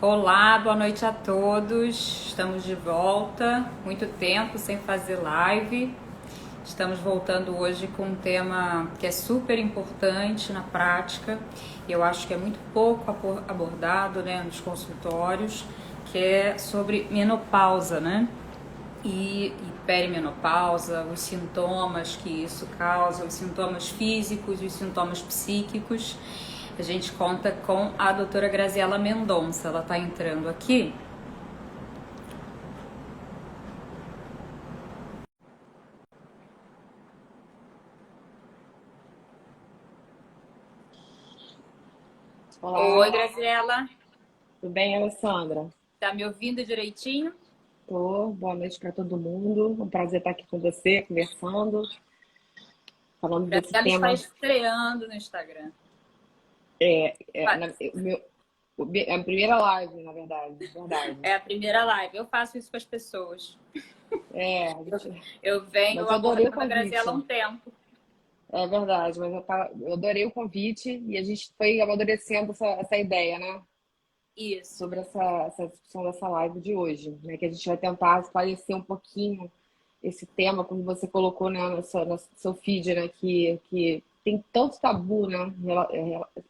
Olá, boa noite a todos. Estamos de volta. Muito tempo sem fazer live. Estamos voltando hoje com um tema que é super importante na prática. Eu acho que é muito pouco abordado, né, nos consultórios, que é sobre menopausa, né? E perimenopausa, os sintomas que isso causa, os sintomas físicos, os sintomas psíquicos. A gente conta com a doutora Graziela Mendonça, ela está entrando aqui. Olá, Oi, Graziela, tudo bem, Alessandra? tá me ouvindo direitinho? Tô. Boa noite para todo mundo. Um prazer estar aqui com você, conversando, falando desse Graziela está tema. estreando no Instagram. É a primeira live, na verdade, verdade. É a primeira live, eu faço isso com as pessoas. É, a gente- Eu venho mas eu adorei o abordando a convite. Graziela há um tempo. É verdade, mas eu adorei o convite e a gente foi amadurecendo essa ideia, né? Isso. Sobre essa discussão dessa live de hoje, né? Que a gente vai tentar esclarecer um pouquinho esse tema, como você colocou, né, no seu feed, né? Que tem tanto tabu, né?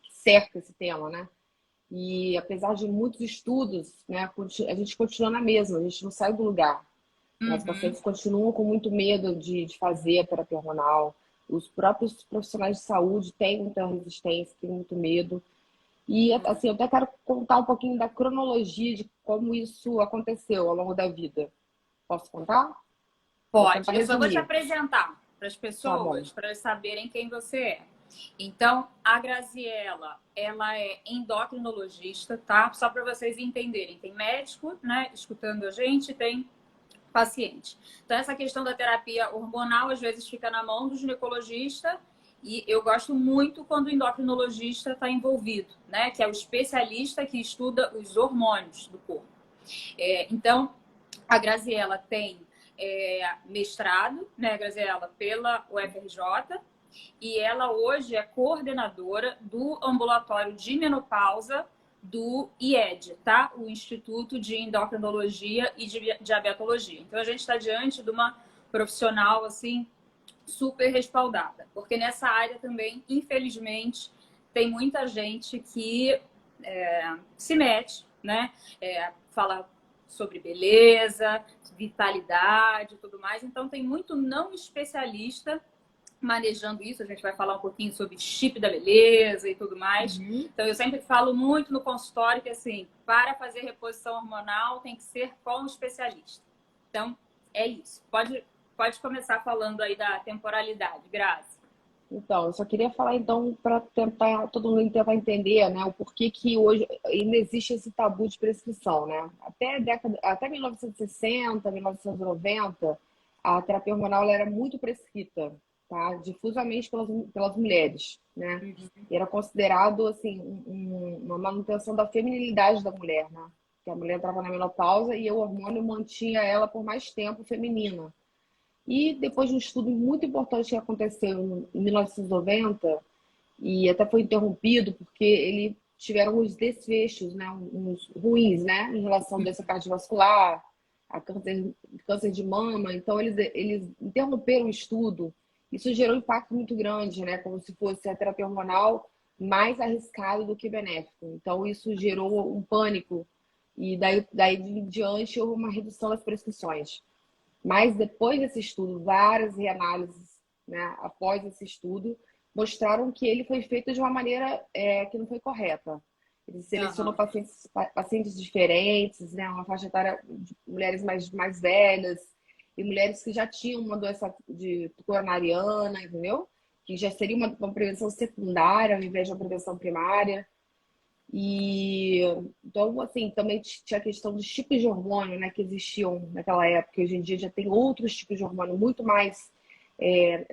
Que cerca esse tema, né? E apesar de muitos estudos, né? A gente continua na mesma, a gente não sai do lugar. Né? Os Uhum. pacientes continuam com muito medo de fazer a terapia hormonal. Os próprios profissionais de saúde têm muita resistência, têm muito medo. E assim, eu até quero contar um pouquinho da cronologia de como isso aconteceu ao longo da vida. Posso contar? Vou tentar Pode. Eu só vou te resumir. apresentar para as Tá bom. pessoas, para elas saberem quem você é. Então, a Graziela, ela é endocrinologista, tá? Só para vocês entenderem. Tem médico, né, escutando a gente, tem paciente. Então, essa questão da terapia hormonal, às vezes, fica na mão do ginecologista e eu gosto muito quando o endocrinologista está envolvido, né? Que é o especialista que estuda os hormônios do corpo. Então, a Graziela tem mestrado, né, Graziela, pela UFRJ, e ela hoje é coordenadora do ambulatório de menopausa do IED, tá? O Instituto de Endocrinologia e Diabetologia. Então a gente está diante de uma profissional assim super respaldada, porque nessa área também, infelizmente, tem muita gente que se mete, né? Fala sobre beleza, vitalidade e tudo mais. Então tem muito não especialista manejando isso, a gente vai falar um pouquinho sobre chip da beleza e tudo mais. Uhum. Então, eu sempre falo muito no consultório que, assim, para fazer reposição hormonal tem que ser com um especialista. Então, é isso. Pode começar falando aí da temporalidade, Grazi. Então, eu só queria falar então para tentar todo mundo tentar entender, né, o porquê que hoje ainda existe esse tabu de prescrição, né? Até 1960, 1990, a terapia hormonal ela era muito prescrita, tá? Difusamente pelas mulheres, né? E era considerado assim uma manutenção da feminilidade da mulher, né? Que a mulher entrava na menopausa e o hormônio mantinha ela por mais tempo feminina. E depois de um estudo muito importante que aconteceu em 1990, e até foi interrompido porque ele tiveram uns desfechos, né, uns ruins, né, em relação à doença cardiovascular, a câncer de mama. Então, eles interromperam o estudo. Isso gerou um impacto muito grande, né, como se fosse a terapia hormonal mais arriscada do que benéfica. Então, isso gerou um pânico. E daí em diante houve uma redução das prescrições. Mas depois desse estudo, várias reanálises, né, após esse estudo, mostraram que ele foi feito de uma maneira que não foi correta. Ele selecionou Aham. pacientes diferentes, né, uma faixa etária de mulheres mais velhas e mulheres que já tinham uma doença coronariana, entendeu? Que já seria uma prevenção secundária ao invés de uma prevenção primária. E então, assim, também tinha a questão dos tipos de hormônio, né, que existiam naquela época. Hoje em dia já tem outros tipos de hormônio muito mais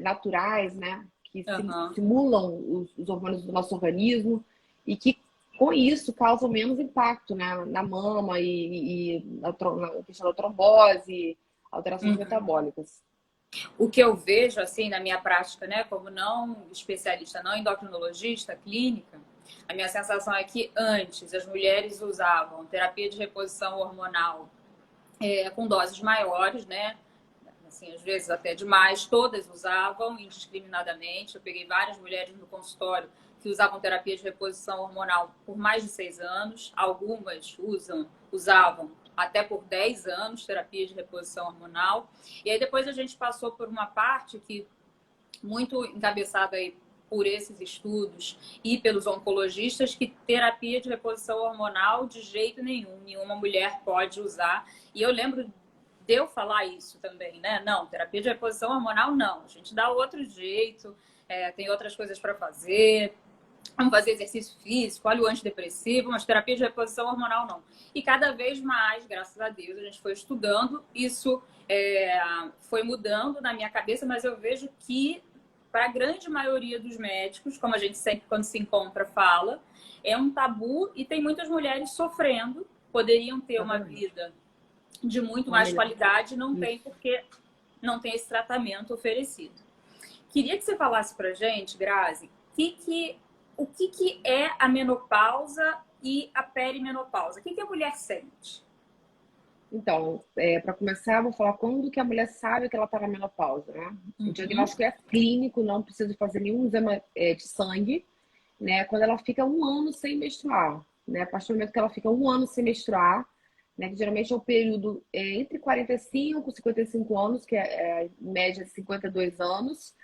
naturais, né, que Aham. simulam os hormônios do nosso organismo e que com isso causam menos impacto, né, na mama e na questão da trombose, alterações Uhum. metabólicas. O que eu vejo, assim, na minha prática, né, como não especialista, não endocrinologista clínica, A minha sensação é que antes as mulheres usavam terapia de reposição hormonal com doses maiores, né? Assim, às vezes até demais, todas usavam indiscriminadamente. Eu peguei várias mulheres no consultório que usavam terapia de reposição hormonal por mais de 6 anos. Algumas usavam até por 10 anos terapia de reposição hormonal. E aí depois a gente passou por uma parte que, muito encabeçada aí por esses estudos e pelos oncologistas, que terapia de reposição hormonal de jeito nenhum, nenhuma mulher pode usar. E eu lembro de eu falar isso também, né? Não, terapia de reposição hormonal não, a gente dá outro jeito, tem outras coisas para fazer, vamos fazer exercício físico, olha o antidepressivo, mas terapia de reposição hormonal não. E cada vez mais, graças a Deus, a gente foi estudando, isso foi mudando na minha cabeça, mas eu vejo que para a grande maioria dos médicos, como a gente sempre, quando se encontra, fala, é um tabu e tem muitas mulheres sofrendo, poderiam ter uma vida de muito mais qualidade, não tem porque não tem esse tratamento oferecido. Queria que você falasse pra gente, Grazi, o que é a menopausa e a perimenopausa? O que a mulher sente? Então, para começar, eu vou falar quando que a mulher sabe que ela está na menopausa, né? O diagnóstico é clínico, não precisa fazer nenhum exame de sangue, né? Quando ela fica 1 ano sem menstruar, né? A partir do momento que ela fica 1 ano sem menstruar, né? Que geralmente é o período entre 45 e 55 anos, que é a média de 52 anos,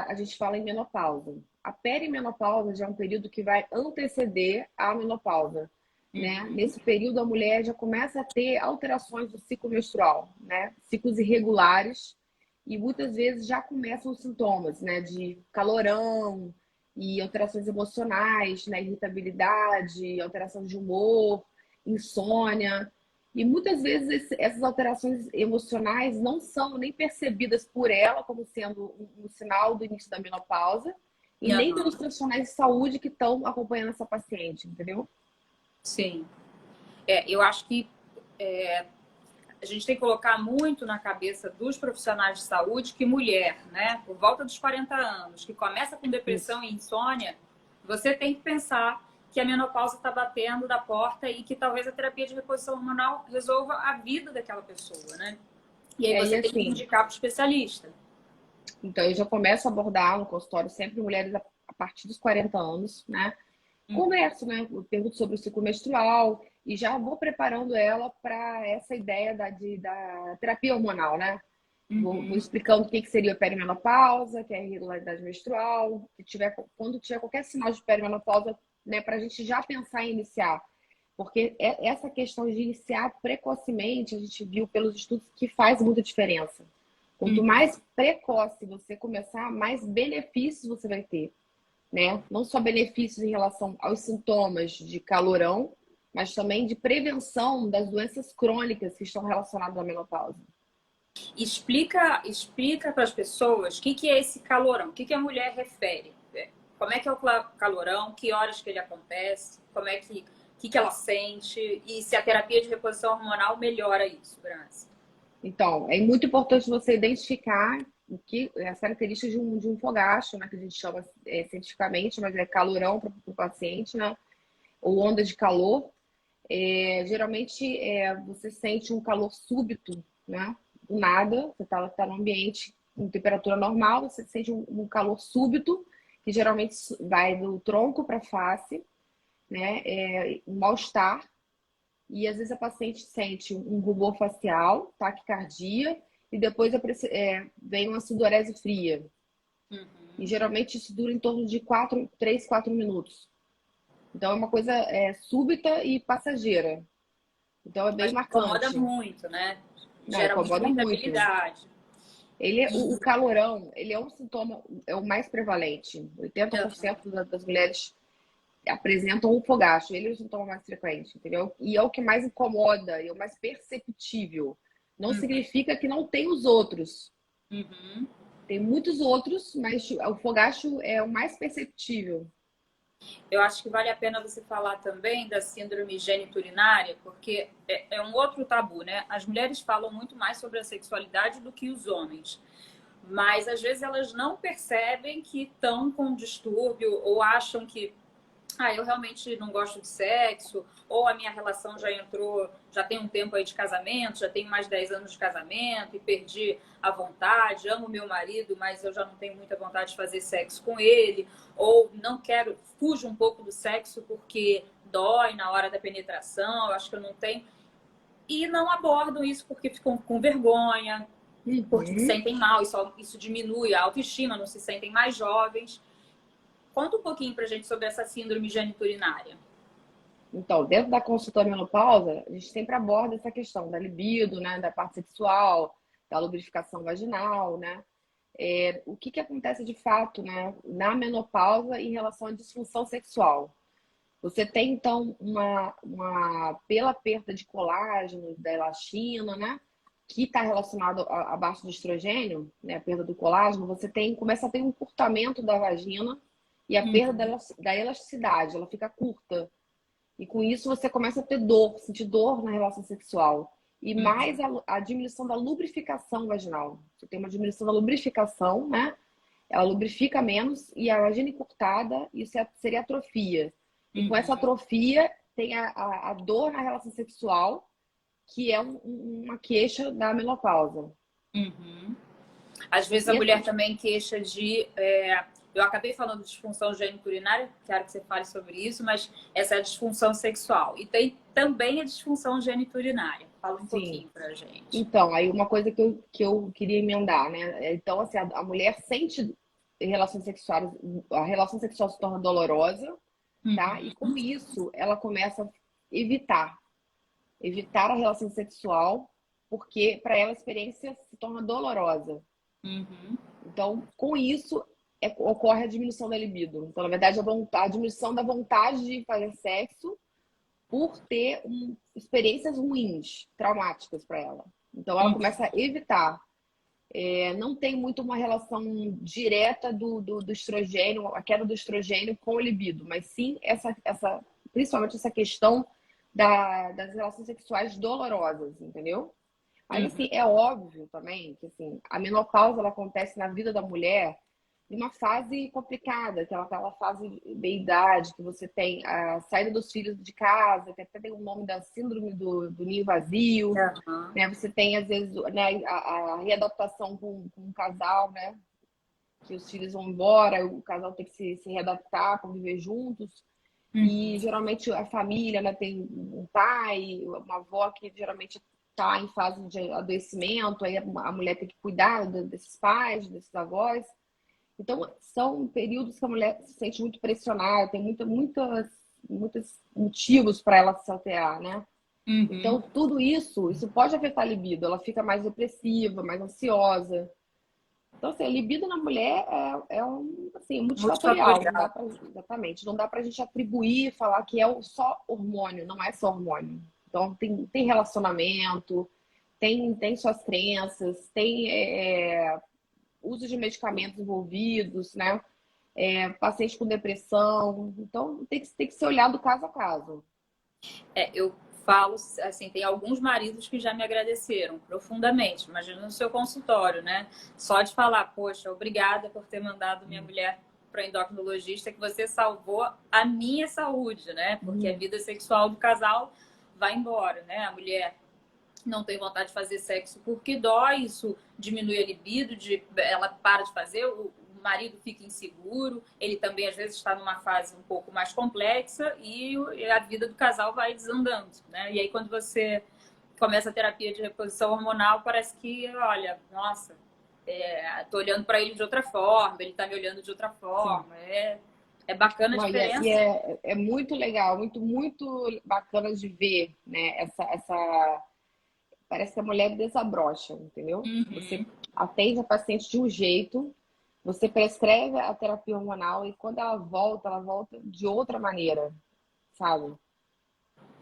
a gente fala em menopausa. A perimenopausa já é um período que vai anteceder a menopausa. Né? Nesse período, a mulher já começa a ter alterações do ciclo menstrual, né? Ciclos irregulares, e muitas vezes já começam os sintomas, né? De calorão e alterações emocionais, né? Irritabilidade, alteração de humor, insônia. E muitas vezes essas alterações emocionais não são nem percebidas por ela como sendo um sinal do início da menopausa, e nem pelos profissionais de saúde que estão acompanhando essa paciente, entendeu? Sim. Eu acho que a gente tem que colocar muito na cabeça dos profissionais de saúde que mulher, né, por volta dos 40 anos, que começa com depressão e insônia, você tem que pensar que a menopausa está batendo da porta e que talvez a terapia de reposição hormonal resolva a vida daquela pessoa, né? E aí você tem que indicar para o especialista. Então, eu já começo a abordar no consultório sempre mulheres a partir dos 40 anos, né? Converso, né? Eu pergunto sobre o ciclo menstrual e já vou preparando ela para essa ideia da terapia hormonal, né? Vou explicando o que seria a perimenopausa, que é a irregularidade menstrual, quando tiver qualquer sinal de perimenopausa, né? Para a gente já pensar em iniciar. Porque essa questão de iniciar precocemente, a gente viu pelos estudos que faz muita diferença. Quanto mais precoce você começar, mais benefícios você vai ter. Né? Não só benefícios em relação aos sintomas de calorão, mas também de prevenção das doenças crônicas que estão relacionadas à menopausa. Explica para as pessoas o que é esse calorão, o que a mulher refere. Como é que é o calorão, que horas que ele acontece, como é que ela sente e se a terapia de reposição hormonal melhora isso, Grazi. Então, é muito importante você identificar o que as características de um fogacho, né, que a gente chama cientificamente, mas é calorão para o paciente, né, ou onda de calor. Geralmente você sente um calor súbito, né, do nada, você tá no ambiente com temperatura normal, você sente um calor súbito, que geralmente vai do tronco para a face, né, um mal-estar. E às vezes a paciente sente um rubor facial, taquicardia, e depois vem uma sudorese fria. E geralmente isso dura em torno de 3, 4 minutos. Então é uma coisa súbita e passageira. Então é bem marcante. Incomoda muito, né? Gera muita irritabilidade. O calorão, ele é um sintoma, é o mais prevalente. 80% das mulheres apresentam o fogacho, ele é o sintoma mais frequente, entendeu? E é o que mais incomoda, é o mais perceptível. Não significa que não tem os outros. Tem muitos outros, mas o fogacho é o mais perceptível. Eu acho que vale a pena você falar também da síndrome geniturinária, porque é um outro tabu, né? As mulheres falam muito mais sobre a sexualidade do que os homens. Mas às vezes elas não percebem que estão com distúrbio ou acham que eu realmente não gosto de sexo, ou a minha relação já tem um tempo aí de casamento, já tenho mais de 10 anos de casamento e perdi a vontade, amo meu marido, mas eu já não tenho muita vontade de fazer sexo com ele, ou não quero, fujo um pouco do sexo porque dói na hora da penetração, eu acho que eu não tenho. E não abordam isso porque ficam com vergonha, porque se sentem mal, isso diminui a autoestima, não se sentem mais jovens. Conta um pouquinho pra gente sobre essa síndrome geniturinária. Então, dentro da consulta menopausa, a gente sempre aborda essa questão da libido, né, da parte sexual, da lubrificação vaginal, né? O que acontece de fato, né, na menopausa em relação à disfunção sexual? Você tem, então, pela perda de colágeno, da elastina, né, que está relacionado à baixa do estrogênio, né, a perda do colágeno, começa a ter um encurtamento da vagina e a perda da elasticidade, ela fica curta. E com isso você começa a ter dor, sentir dor na relação sexual. E mais a diminuição da lubrificação vaginal. Você tem uma diminuição da lubrificação, né? Ela lubrifica menos e a vagina encurtada, isso seria atrofia. E com essa atrofia tem a dor na relação sexual, que é uma queixa da menopausa. Às vezes a mulher também queixa de... Eu acabei falando de disfunção geniturinária, quero que você fale sobre isso, mas essa é a disfunção sexual. E tem também a disfunção geniturinária. Fala um pouquinho pra gente. Então, aí uma coisa que eu queria emendar, né? Então, assim, a mulher sente relações sexuais, a relação sexual se torna dolorosa, tá? E com isso, ela começa a evitar a relação sexual, porque para ela a experiência se torna dolorosa. Então, com isso, ocorre a diminuição da libido. Então, na verdade, a diminuição da vontade de fazer sexo por ter experiências ruins, traumáticas para ela. Então, ela começa a evitar. Não tem muito uma relação direta do estrogênio, a queda do estrogênio com o libido, mas sim principalmente essa questão das relações sexuais dolorosas, entendeu? Mas, assim, é óbvio também que, assim, a menopausa, ela acontece na vida da mulher em uma fase complicada, que é aquela fase de meia-idade, que você tem a saída dos filhos de casa, que até tem o nome da síndrome do ninho vazio, né? Você tem, às vezes, né, a readaptação com um casal, né? Que os filhos vão embora, o casal tem que se readaptar, conviver juntos. E geralmente a família, né, tem um pai, uma avó que geralmente está em fase de adoecimento, aí a mulher tem que cuidar desses pais, desses avós. Então, são períodos que a mulher se sente muito pressionada, tem muitos motivos para ela se alterar, né? Então, tudo isso pode afetar a libido. Ela fica mais depressiva, mais ansiosa. Então, assim, a libido na mulher assim, multifatorial. Exatamente. Não dá pra gente atribuir, falar que é só hormônio. Não é só hormônio. Então, tem relacionamento, tem suas crenças, tem uso de medicamentos envolvidos, né? Paciente com depressão. Então, tem que ser olhado caso a caso. Eu falo, assim, tem alguns maridos que já me agradeceram profundamente, imagina no seu consultório, né? Só de falar, poxa, obrigada por ter mandado minha mulher para endocrinologista, que você salvou a minha saúde, né? Porque a vida sexual do casal vai embora, né? A mulher não tem vontade de fazer sexo porque dói, isso diminui a libido, ela para de fazer, o marido fica inseguro, ele também às vezes está numa fase um pouco mais complexa e a vida do casal vai desandando, né? E aí quando você começa a terapia de reposição hormonal, parece que, olha, nossa, tô olhando para ele de outra forma, ele tá me olhando de outra forma, é bacana a diferença. E é muito legal, muito bacana de ver, né? Parece que a mulher desabrocha, entendeu? Você atende a paciente de um jeito, você prescreve a terapia hormonal e quando ela volta de outra maneira, sabe?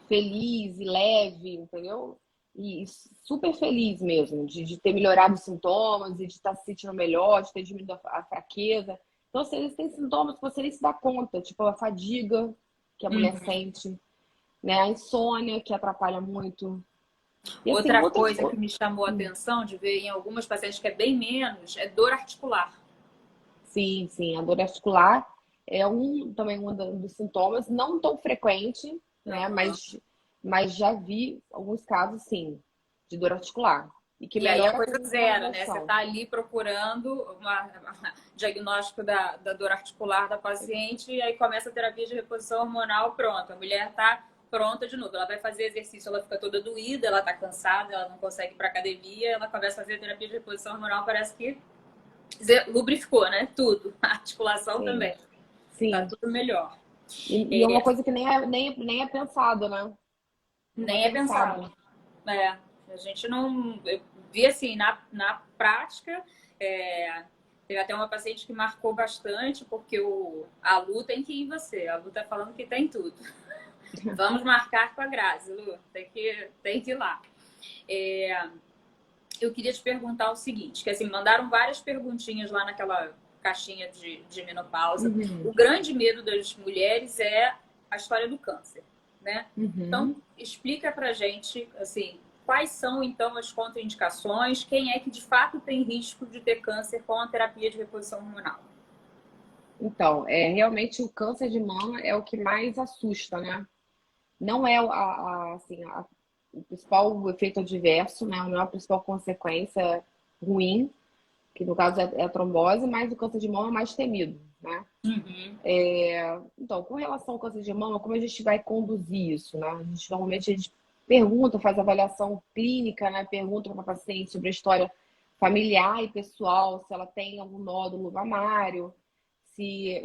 Feliz e leve, entendeu? E super feliz mesmo, de ter melhorado os sintomas e de estar se sentindo melhor, de ter diminuído a fraqueza. Então, assim, eles têm sintomas que você nem se dá conta, tipo a fadiga que a mulher sente, né? A insônia que atrapalha muito. E, assim, Outra coisa que me chamou a atenção de ver em algumas pacientes que é bem menos, é dor articular. Sim, a dor articular é também dos sintomas, não tão frequente, né? Aham. Mas já vi alguns casos, sim, de dor articular. E que E aí a melhora coisa com a zera, né? Você remoção. está ali procurando diagnóstico da dor articular da paciente e aí começa a terapia de reposição hormonal, pronto. A mulher está pronta de novo. Ela vai fazer exercício, ela fica toda doída, ela está cansada, ela não consegue ir para academia, ela começa a fazer terapia de reposição hormonal, parece que lubrificou, né? Tudo. A articulação Sim, também. Tá sim. tudo melhor. E é uma coisa que nem é pensado, né? Não é Nem é pensado. pensado. É, a gente não. Eu vi assim, na prática, teve até uma paciente que marcou bastante, porque a Lu tem que ir em você. A Lu tá falando que tem tudo. Vamos marcar com a Grazi, Lu. Tem que ir lá. É, eu queria te perguntar o seguinte, que assim, mandaram várias perguntinhas lá naquela caixinha de menopausa. Uhum, O grande medo das mulheres é a história do câncer, né? Então, uhum. explica pra gente, assim, quais são, então, as contraindicações, quem é que de fato tem risco de ter câncer com a terapia de reposição hormonal? Então, realmente o câncer de mama é o que mais assusta, né? Não é o principal efeito adverso, né? Não é a principal consequência ruim, que no caso é a trombose, mas o câncer de mama é mais temido, né? Uhum, Então, com relação ao câncer de mama, como a gente vai conduzir isso, né? Normalmente a gente pergunta, faz avaliação clínica, né? Pergunta para a paciente sobre a história familiar e pessoal, se ela tem algum nódulo mamário, se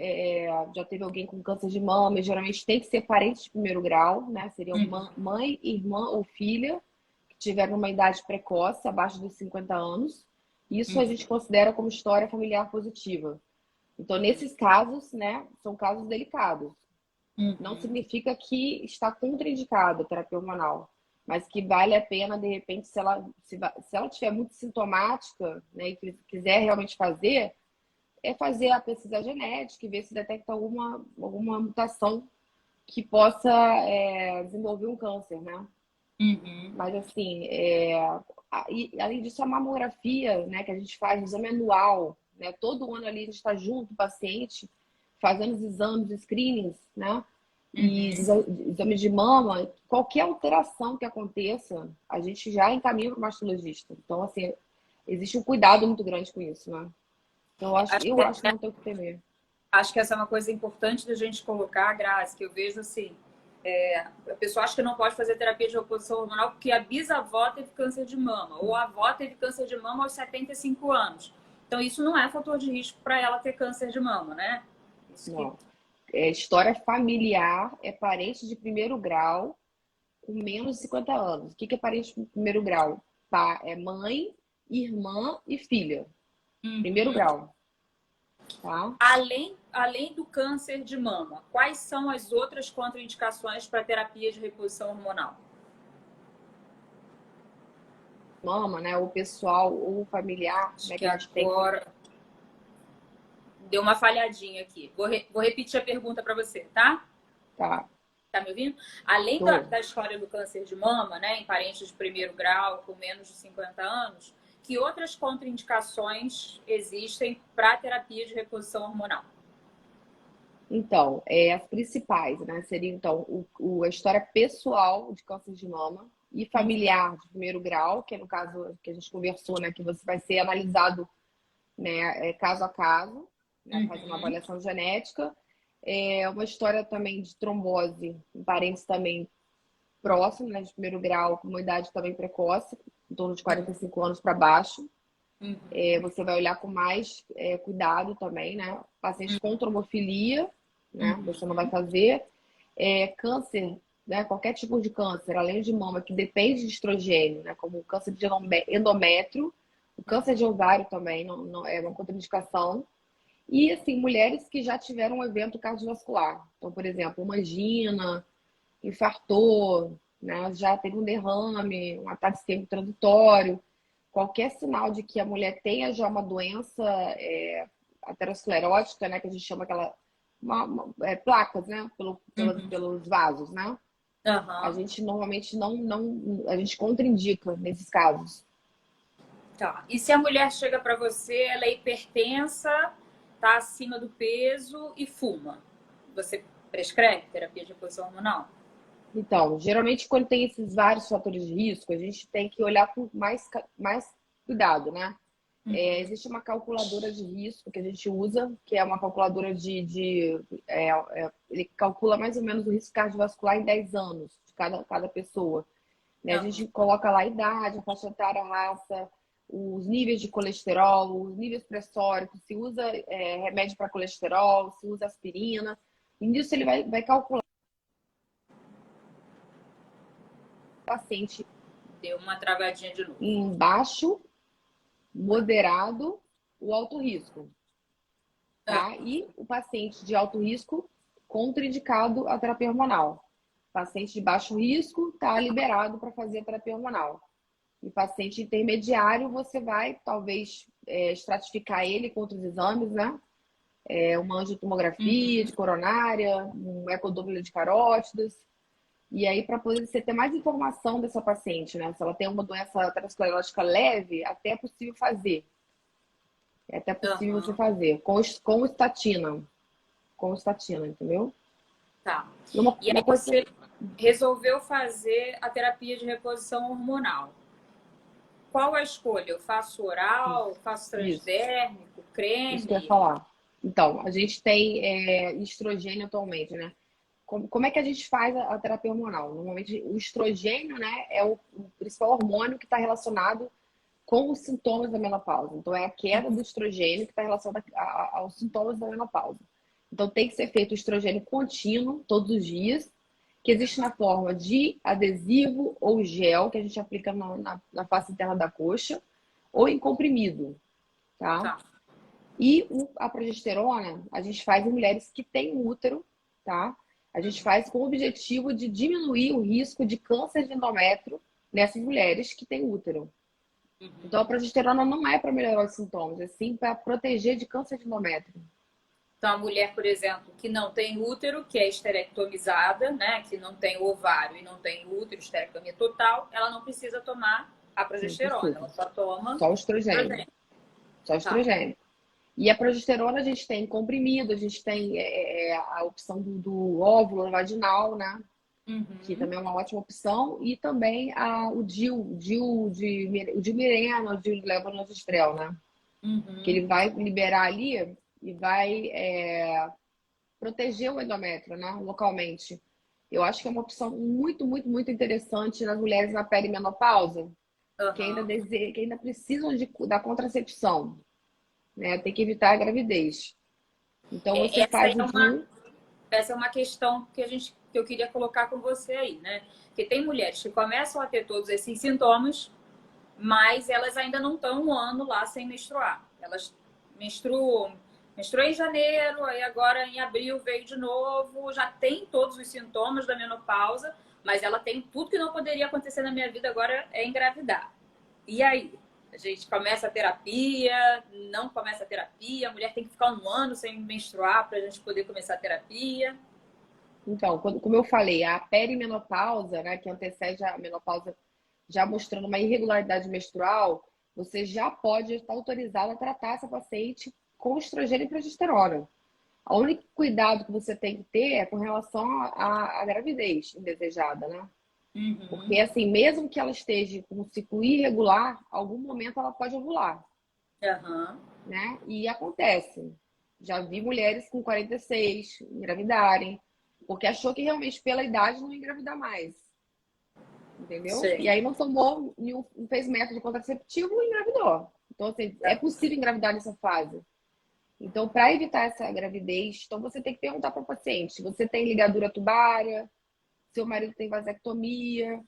já teve alguém com câncer de mama, e geralmente tem que ser parente de primeiro grau, né? Seriam uhum, mãe, irmã ou filha que tiveram uma idade precoce, abaixo dos 50 anos. Isso a gente considera como história familiar positiva. Então, nesses casos, né, são casos delicados. Não uhum, significa que está contraindicada a terapia hormonal, mas que vale a pena, de repente, se ela tiver muito sintomática, né, e quiser realmente fazer, é fazer a pesquisa genética e ver se detecta alguma mutação que possa desenvolver um câncer, né? uhum, Mas, assim, além disso, a mamografia, né, que a gente faz, o exame anual, né? Todo ano ali a gente está junto, o paciente, fazendo os exames, os screenings, né? E uhum. exames de mama, qualquer alteração que aconteça, a gente já encaminha para o mastologista. Então, assim, existe um cuidado muito grande com isso, né? Então, Acho eu que, acho que não tem o que temer. acho que essa é uma coisa importante da gente colocar, Grazi, que eu vejo assim. A pessoa acha que não pode fazer terapia de reposição hormonal porque a bisavó teve câncer de mama, ou a avó teve câncer de mama aos 75 anos. Então, isso não é fator de risco para ela ter câncer de mama, né? Isso que. Não. História familiar é parente de primeiro grau com menos de 50 anos. O que é parente de primeiro grau? Tá? É mãe, irmã e filha. Primeiro Uhum. grau, tá? Além do câncer de mama, quais são as outras contraindicações para terapia de reposição hormonal? Mama, né? O pessoal ou familiar, Acho né? que Que a gente tem com. agora deu uma falhadinha aqui. Vou repetir a pergunta para você, tá? Tá, Tá me ouvindo? Além tô. da história do câncer de mama, né, em parentes de primeiro grau com menos de 50 anos, que outras contraindicações existem para a terapia de reposição hormonal? Então, as principais, né? Seria então a história pessoal de câncer de mama e familiar de primeiro grau, que é no caso que a gente conversou, né? Que você vai ser analisado, né, caso a caso, né? Faz uma Uhum, avaliação genética. Uma história também de trombose em parentes também próximos, né? De primeiro grau, com uma idade também precoce, em torno de 45 anos para baixo. uhum, Você vai olhar com mais cuidado também, né? Pacientes com trombofilia, né? Você não vai uhum, fazer. Câncer, né? Qualquer tipo de câncer, além de mama, que depende de estrogênio, né? Como o câncer de endométrio, o câncer de ovário também não é uma contraindicação. E, assim, mulheres que já tiveram um evento cardiovascular. Então, por exemplo, uma angina, infartou, né? Já teve um derrame, um ataque isquêmico transitório. Qualquer sinal de que a mulher tenha já uma doença aterosclerótica, né? Que a gente chama aquela placas, né? uhum. Pelos vasos, né? A Aham. gente normalmente a gente contraindica nesses casos. Tá. E se a mulher chega para você, ela é hipertensa está acima do peso e fuma. Você prescreve terapia de reposição hormonal? Então, geralmente quando tem esses vários fatores de risco, a gente tem que olhar com mais cuidado, né? Existe uma calculadora de risco que a gente usa, que é uma calculadora ele calcula mais ou menos o risco cardiovascular em 10 anos de cada pessoa. Né? A gente coloca lá a idade, a faixa etária, a raça, os níveis de colesterol, os níveis pressóricos, se usa remédio para colesterol, se usa aspirina. E nisso ele vai calcular o paciente Deu uma travadinha de novo. em baixo, moderado, o alto risco. Tá? E o paciente de alto risco contraindicado a terapia hormonal. Paciente de baixo risco está liberado para fazer a terapia hormonal. E paciente intermediário, você vai talvez estratificar ele com outros exames, né? Uma angiotomografia de coronária, um ecodoppler de carótidas. E aí, para poder você ter mais informação dessa paciente, né? Se ela tem uma doença aterosclerótica leve, até é possível fazer. É até possível você fazer. Com estatina. Com estatina, entendeu? Tá. E Uma aí coisa... você resolveu fazer a terapia de reposição hormonal. Qual a escolha? Eu faço oral, faço transdérmico, creme? Isso que eu ia falar. Então, a gente tem estrogênio atualmente, né? Como é que a gente faz a terapia hormonal? Normalmente, o estrogênio, né, é o principal hormônio que está relacionado com os sintomas da menopausa. Então, é a queda do estrogênio que está relacionada aos sintomas da menopausa. Então, tem que ser feito o estrogênio contínuo, todos os dias, que existe na forma de adesivo ou gel, que a gente aplica na face interna da coxa, ou em comprimido, tá? E a progesterona, a gente faz em mulheres que têm útero, tá? A gente faz com o objetivo de diminuir o risco de câncer de endométrio nessas mulheres que têm útero. Então, a progesterona não é para melhorar os sintomas, é sim para proteger de câncer de endométrio. Então, a mulher, por exemplo, que não tem útero, que é esterectomizada, né? Que não tem ovário e não tem útero, esterectomia total, ela não precisa tomar a progesterona, ela só toma só o estrogênio. Só o estrogênio. E a progesterona a gente tem comprimido, a gente tem a opção do óvulo vaginal, né? Que também é uma ótima opção. E também o DIU Mirena, o DIU levonorgestrel, né? Que ele vai liberar ali e vai proteger o endométrio, né? Localmente. Eu acho que é uma opção muito, muito, muito interessante nas mulheres na perimenopausa, que ainda precisam da contracepção. Né? Tem que evitar a gravidez. Então você faz o DIU. Essa é uma questão que eu queria colocar com você aí, né? Porque tem mulheres que começam a ter todos esses sintomas, mas elas ainda não estão um ano lá sem menstruar. Elas menstruam em janeiro, aí agora em abril veio de novo, já tem todos os sintomas da menopausa, mas ela tem tudo que não poderia acontecer na minha vida agora é engravidar. E aí? A gente começa a terapia, não começa a terapia, a mulher tem que ficar um ano sem menstruar para a gente poder começar a terapia. Então, como eu falei, a perimenopausa, né, que antecede a menopausa, já mostrando uma irregularidade menstrual, você já pode estar autorizado a tratar essa paciente com estrogênio e progesterona. O único cuidado que você tem que ter é com relação à gravidez indesejada, né? Porque, assim, mesmo que ela esteja com um ciclo irregular, algum momento ela pode ovular. Né? E acontece. Já vi mulheres com 46 engravidarem, porque achou que realmente pela idade não ia engravidar mais. Entendeu? Sim. E aí não tomou, não fez método contraceptivo e engravidou. Então, assim, é possível engravidar nessa fase. Então, para evitar essa gravidez, então você tem que perguntar para o paciente se você tem ligadura tubária, seu marido tem vasectomia,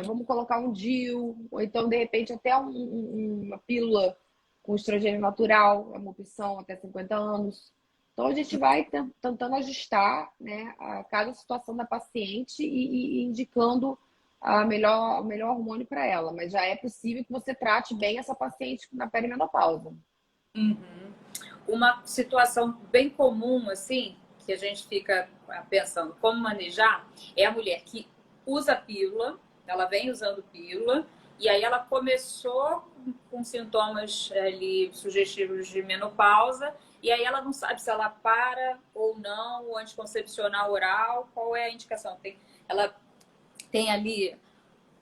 vamos colocar um DIU, ou então, de repente, até uma pílula com estrogênio natural, é uma opção até 50 anos. Então, a gente vai tentando ajustar, né, a cada situação da paciente e indicando o melhor hormônio para ela. Mas já é possível que você trate bem essa paciente na perimenopausa. Uma situação bem comum, assim, que a gente fica pensando como manejar, é a mulher que usa pílula, ela vem usando pílula, e aí ela começou com sintomas ali sugestivos de menopausa, e aí ela não sabe se ela para ou não o anticoncepcional oral, qual é a indicação? Ela tem ali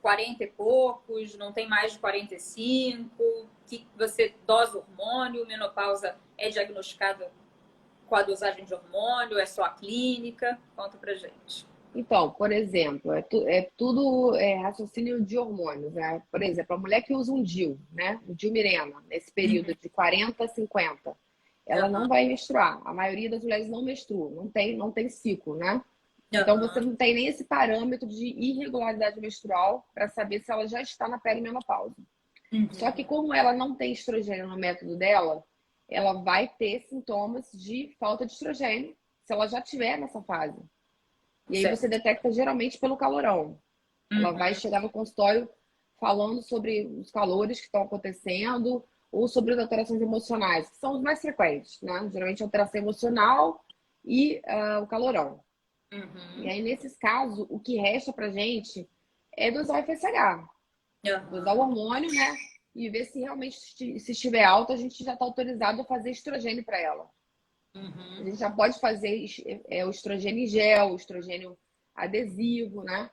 40 e poucos, não tem mais de 45, que você dosa hormônio, menopausa é diagnosticada com a dosagem de hormônio, é só a clínica? Conta pra gente. Então, por exemplo, é tudo raciocínio de hormônios, né? Por exemplo, a mulher que usa um DIU, né? O DIU Mirena, nesse período de 40 a 50, ela não Aham, vai menstruar. A maioria das mulheres não menstruam, não tem ciclo, né? Então, você aham, não tem nem esse parâmetro de irregularidade menstrual para saber se ela já está na perimenopausa. Só uhum, que como ela não tem estrogênio no método dela, ela vai ter sintomas de falta de estrogênio se ela já tiver nessa fase. E aí você certo. detecta geralmente pelo calorão. Ela vai Uhum, chegar no consultório falando sobre os calores que estão acontecendo ou sobre as alterações emocionais, que são os mais frequentes, né? Geralmente alteração emocional e o calorão. E uhum, aí, nesses casos, o que resta pra gente é dosar o FSH, dosar o aham, hormônio, né? E ver se realmente, se estiver alto, a gente já está autorizado a fazer estrogênio para ela. A uhum. gente já pode fazer o estrogênio em gel, o estrogênio adesivo, né?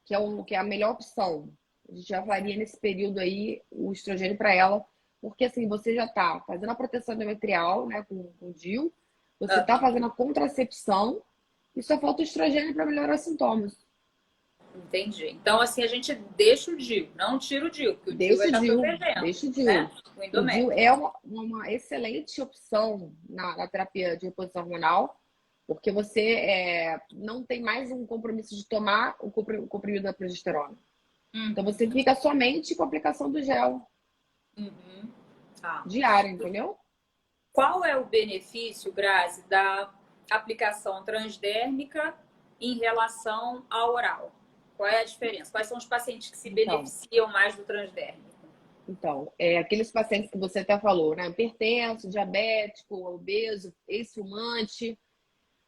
Que é a melhor opção. A gente já faria nesse período aí o estrogênio para ela, porque assim, você já está fazendo a proteção endometrial, né, com o DIU, você está Aham, fazendo a contracepção e só falta o estrogênio para melhorar os sintomas. entendi. Então, assim, a gente deixa o DIU, não tira o DIU, porque o DIU vai Deixa o estar DIU, protegendo, deixa o né? DIU. O O DIU endométrio. é uma excelente opção na terapia de reposição hormonal, porque você não tem mais um compromisso de tomar o comprimido da progesterona. Então você Uhum, fica somente com a aplicação do gel uhum. Tá. diário, entendeu? Qual é o benefício, Grazi, da aplicação transdérmica em relação ao oral? Qual é a diferença? Quais são os pacientes que se Então, beneficiam mais do transdérmico? aqueles pacientes que você até falou, né? Hipertenso, diabético, obeso, ex-fumante,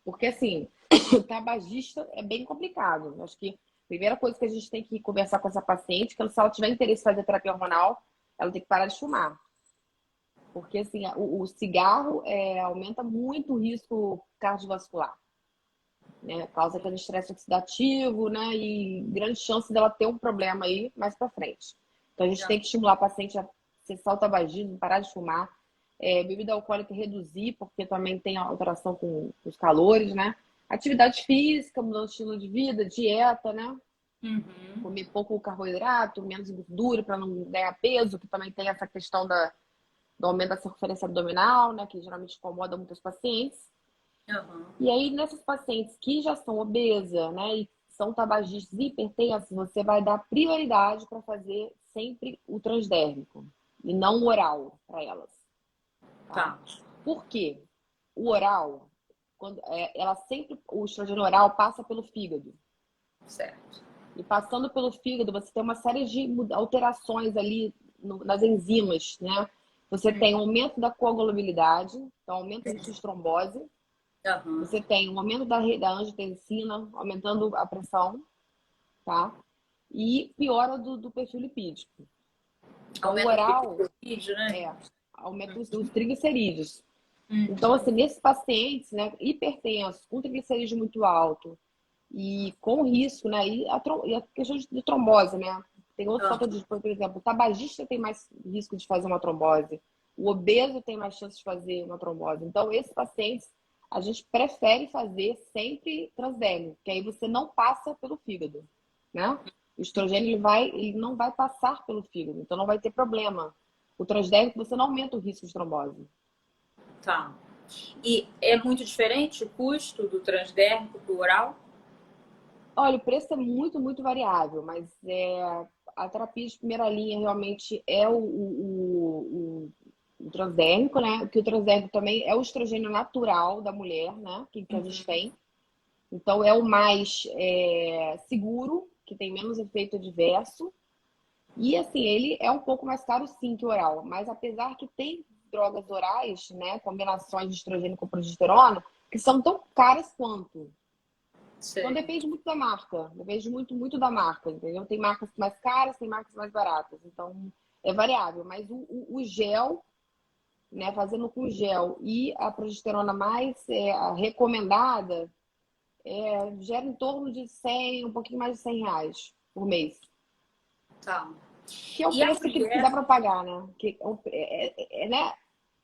porque assim, o tabagista é bem complicado. Acho que a primeira coisa que a gente tem que conversar com essa paciente, que se ela tiver interesse em fazer terapia hormonal, ela tem que parar de fumar. Porque assim, o cigarro aumenta muito o risco cardiovascular, né? Causa aquele estresse oxidativo, né? E grande chance dela ter um problema aí mais para frente. Então a gente tem que estimular a paciente a cessar o tabagismo, parar de fumar. Bebida alcoólica reduzir, porque também tem alteração com os calores, né? Atividade física, mudando o estilo de vida, dieta, né? Uhum. Comer pouco carboidrato, menos gordura para não ganhar peso, que também tem essa questão do aumento da circunferência abdominal, né? Que geralmente incomoda muitos pacientes. Uhum. E aí, nessas pacientes que já são obesas, né, e são tabagistas e hipertensos, você vai dar prioridade para fazer sempre o transdérmico e não o oral para elas, tá? Tá, Por quê? O oral, o estrogênio oral passa pelo fígado. certo. E passando pelo fígado, você tem uma série de alterações ali nas enzimas, né? Você tem um aumento da coagulabilidade, então aumento do risco de trombose. Uhum. Você tem um aumento da angiotensina, aumentando a pressão, tá? E piora do perfil lipídico. Então, o Aumenta o oral vídeo, né? aumenta os triglicerídeos. Então, Uhum. assim, nesses pacientes, né, hipertensos, com triglicerídeo muito alto e com risco, né, e a questão de trombose, né? Tem outro fator Uhum. de, por exemplo, o tabagista tem mais risco de fazer uma trombose, o obeso tem mais chance de fazer uma trombose. Então, esses pacientes, a gente prefere fazer sempre transdérmico, que aí você não passa pelo fígado, né? O estrogênio ele não vai passar pelo fígado, então não vai ter problema. O transdérmico você não aumenta o risco de trombose. Tá. E é muito diferente o custo do transdérmico para o oral? Olha, o preço é muito, muito variável, mas a terapia de primeira linha realmente é o transdérmico, né? Que o transdérmico também é o estrogênio natural da mulher, né? Que a gente Uhum. tem. Então, é o mais seguro, que tem menos efeito adverso. E, assim, ele é um pouco mais caro, sim, que o oral. Mas, apesar que tem drogas orais, né? Combinações de estrogênio com progesterona, que são tão caras quanto. Então Sei. depende muito da marca, depende muito, muito da marca, entendeu? Tem marcas mais caras, tem marcas mais baratas, então é variável. Mas o gel né, fazendo com gel e a progesterona mais a recomendada, gera em torno de 100, um pouquinho mais de R$ 100 por mês. Tá. Que é o E a preço que mulher. dá para pagar, né? Né?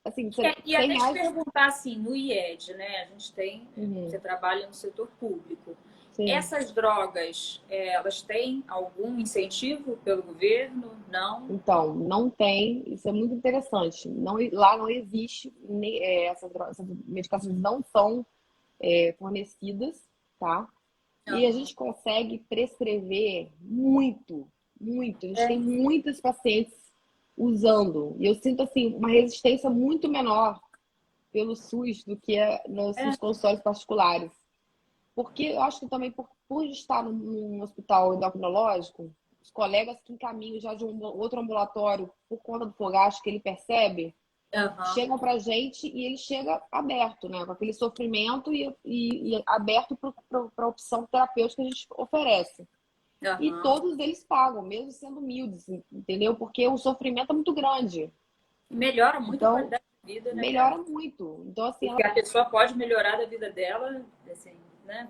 Assim, E 100 até te reais. perguntar assim, no IED, né? A gente tem, você Uhum, trabalha no setor público. sim. Essas drogas, elas têm algum incentivo pelo governo? Não? Então, não tem, isso é muito interessante. Não, lá não existe, essas medicações não são fornecidas, tá? E a Aham. gente consegue prescrever muito, muito. A gente É, tem muitos pacientes usando. E eu sinto, assim, uma resistência muito menor pelo SUS do que nos é, consultórios particulares. Porque eu acho que também por estar num hospital endocrinológico, os colegas que encaminham já de um outro ambulatório por conta do fogacho que ele percebe, aham, chegam para a gente e ele chega aberto, né? Com aquele sofrimento e aberto para a opção terapêutica que a gente oferece. E aham. todos eles pagam, mesmo sendo humildes, entendeu? Porque o sofrimento é muito grande. Melhora muito a Então, qualidade de vida, né, cara? melhora muito. Então, assim, Porque a pessoa pode melhorar da vida dela, assim, né?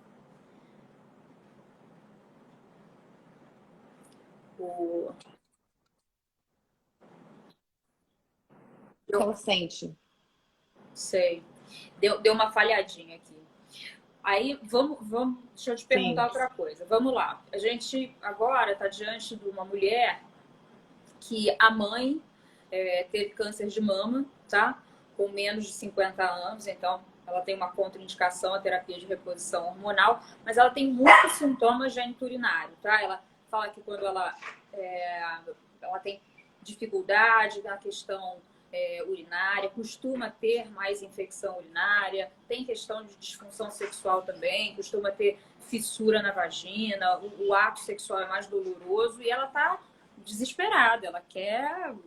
O, eu ela sente. sei. Deu uma falhadinha aqui. Aí, deixa eu te perguntar Sim. outra coisa. Vamos lá. A gente agora está diante de uma mulher que a mãe teve câncer de mama, tá? Com menos de 50 anos, então ela tem uma contraindicação à terapia de reposição hormonal, mas ela tem muitos sintomas geniturinários, tá? Ela fala que quando ela tem dificuldade na questão urinária, costuma ter mais infecção urinária, tem questão de disfunção sexual também, costuma ter fissura na vagina, o ato sexual é mais doloroso e ela tá desesperada, ela quero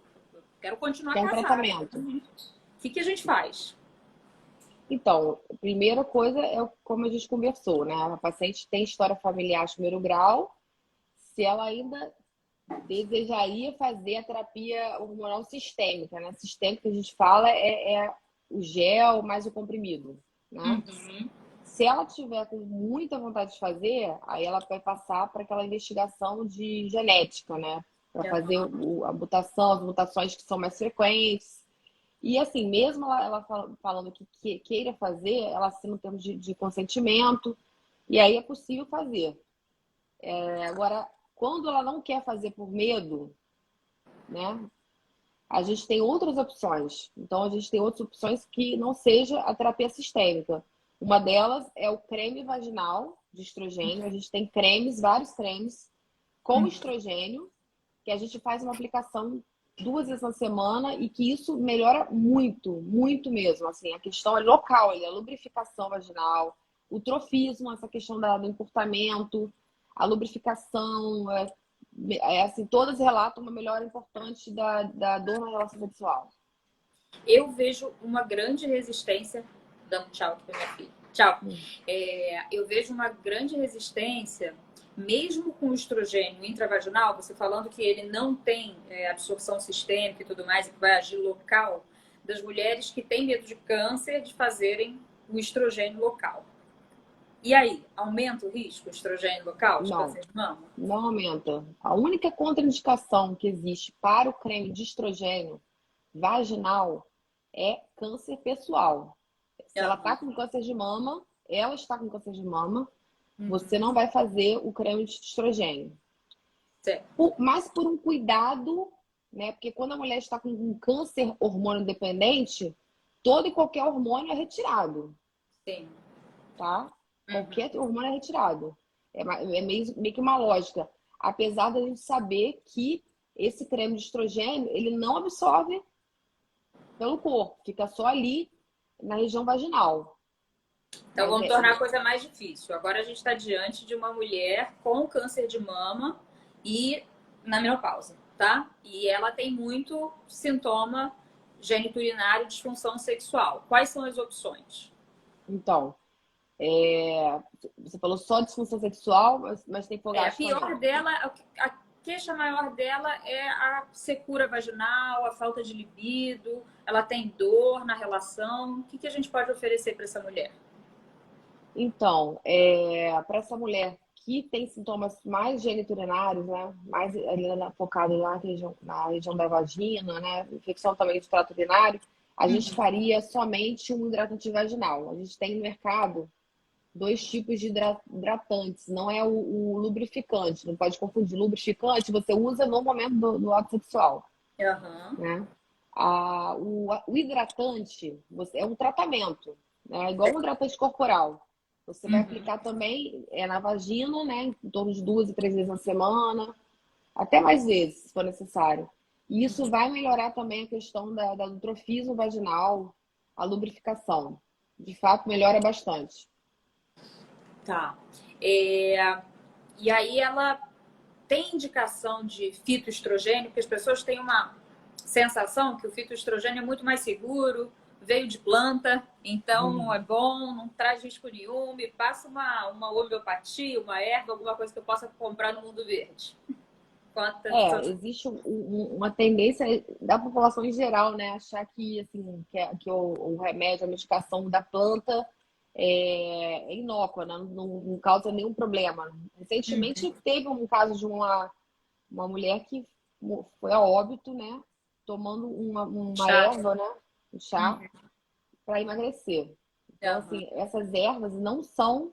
continuar Que é um casada. tratamento. O que a gente faz? Então, a primeira coisa é como a gente conversou, né? A paciente tem história familiar de primeiro grau, se ela ainda desejaria fazer a terapia hormonal sistêmica, né? Sistêmica que a gente fala é o gel mais o comprimido, né? Uhum. Se ela tiver com muita vontade de fazer, aí ela vai passar para aquela investigação de genética, né? Para fazer Uhum. a mutação, as mutações que são mais frequentes. E assim, mesmo ela falando que queira fazer, ela assina um termo de consentimento, e aí é possível fazer. Agora, quando ela não quer fazer por medo, né? A gente tem outras opções. Então, a gente tem outras opções que não seja a terapia sistêmica. Uma delas é o creme vaginal de estrogênio. A gente tem cremes, vários cremes com estrogênio, que a gente faz uma aplicação 2 vezes na semana e que isso melhora muito, muito mesmo. Assim, a questão é local, a lubrificação vaginal, o trofismo, essa questão do encurtamento, a lubrificação, assim, todas relatam uma melhora importante da dor na relação sexual. Eu vejo uma grande resistência. Dando tchau aqui para minha filha. Tchau. Eu vejo uma grande resistência, mesmo com o estrogênio intravaginal, você falando que ele não tem absorção sistêmica e tudo mais, e que vai agir local, das mulheres que têm medo de câncer de fazerem o estrogênio local. E aí, aumenta o risco do estrogênio local de Não, câncer de mama? não aumenta. A única contraindicação que existe para o creme de estrogênio vaginal é câncer pessoal. Se ela está Aham. com câncer de mama, ela está com câncer de mama, você Uhum. não vai fazer o creme de estrogênio. Certo. Mas por um cuidado, né? Porque quando a mulher está com um câncer hormônio dependente, todo e qualquer hormônio é retirado, Sim. tá? Uhum. Qualquer hormônio é retirado. É meio que uma lógica. Apesar da gente saber que esse creme de estrogênio, ele não absorve pelo corpo, fica só ali na região vaginal. Então Mas vamos é, tornar a coisa mais difícil. Agora a gente está diante de uma mulher com câncer de mama e na menopausa, tá? E ela tem muito sintoma geniturinário, disfunção sexual. Quais são as opções? então, você falou só disfunção sexual, mas tem A fogacho pior também. dela, queixa maior dela é a secura vaginal, a falta de libido, ela tem dor na relação. O que que a gente pode oferecer para essa mulher? Então, para essa mulher que tem sintomas mais geniturinários, né? Mais ali focado na região da vagina, né? Infecção também do trato urinário, a gente Uhum. faria somente um hidratante vaginal. A gente tem no mercado dois tipos de hidratantes, não é o lubrificante, não pode confundir. Lubrificante você usa no momento do ato sexual, Aham. né? O hidratante é um tratamento, né? Igual um hidratante corporal. Você vai Uhum. aplicar também na vagina, né? Em torno de 2 a 3 vezes na semana, até mais vezes, se for necessário. E isso vai melhorar também a questão do trofismo vaginal, a lubrificação. De fato, melhora bastante. Tá. É, e aí ela tem indicação de fitoestrogênio, porque as pessoas têm uma sensação que o fitoestrogênio é muito mais seguro, veio de planta, então é bom, não traz risco nenhum, me passa uma homeopatia, uma erva, alguma coisa que eu possa comprar no mundo verde. Quantas... Existe uma tendência da população em geral, né, achar que, assim, que o remédio, a medicação da planta é inócua, né, não causa nenhum problema. Uhum. Recentemente teve um caso de uma mulher que foi a óbito, né, tomando uma Chá. erva, né, um chá, Uhum. para emagrecer. Então, Aham. assim, essas ervas não são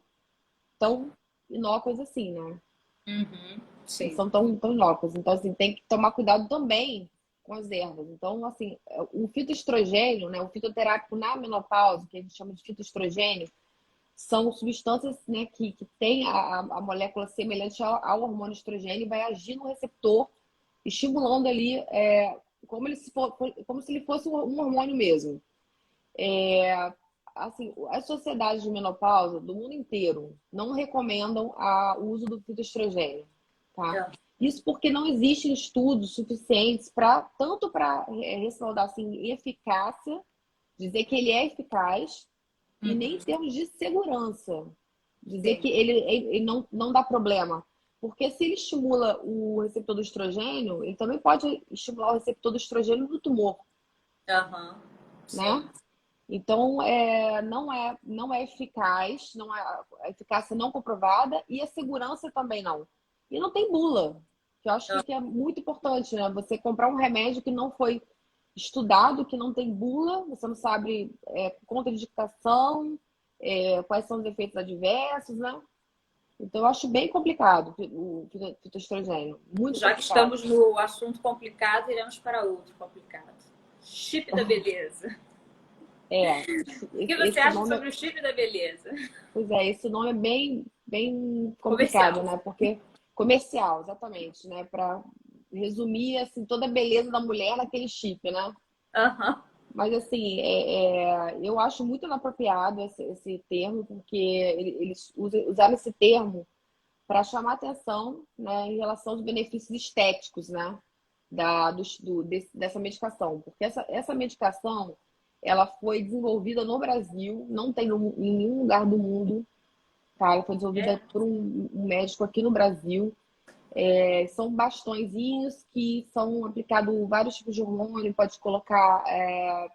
tão inócuas assim, né? Uhum. Não Sim. são tão inócuos. Então, assim, tem que tomar cuidado também com as ervas. Então, assim, o fitoestrogênio, né, o fitoterápico na menopausa, que a gente chama de fitoestrogênio, são substâncias, né, que têm a molécula semelhante ao hormônio estrogênio e vai agir no receptor, estimulando ali, como se ele fosse um hormônio mesmo. Assim, as sociedades de menopausa do mundo inteiro não recomendam o uso do fitoestrogênio, tá? Aham. Isso porque não existem estudos suficientes para tanto para respaldar assim eficácia, dizer que ele é eficaz e nem em Uhum. termos de segurança, dizer que Sim. ele não dá problema. Porque se ele estimula o receptor do estrogênio, ele também pode estimular o receptor do estrogênio do tumor, Aham. Sim. né? Então, não é eficaz, não é a eficácia não comprovada e a segurança também não. E não tem bula, que eu acho que é muito importante, né? Você comprar um remédio que não foi estudado, que não tem bula, você não sabe contraindicação, quais são os efeitos adversos, né? Então, eu acho bem complicado o fitoestrogênio, muito Já que complicado. estamos no assunto complicado, iremos para outro complicado. Chip da beleza. É, O que você esse acha nome, sobre o chip da beleza? pois esse nome é bem complicado, Comercial. né? Porque comercial, exatamente, né? Para resumir assim toda a beleza da mulher naquele chip, né? Aham. Mas assim, eu acho muito inapropriado esse termo, porque eles usaram esse termo para chamar atenção, né, em relação aos benefícios estéticos, né, dessa medicação. Porque essa medicação, ela foi desenvolvida no Brasil, não tem em nenhum lugar do mundo, tá? Ela foi É. desenvolvida por um médico aqui no Brasil. São bastõezinhos que são aplicados vários tipos de hormônio, pode colocar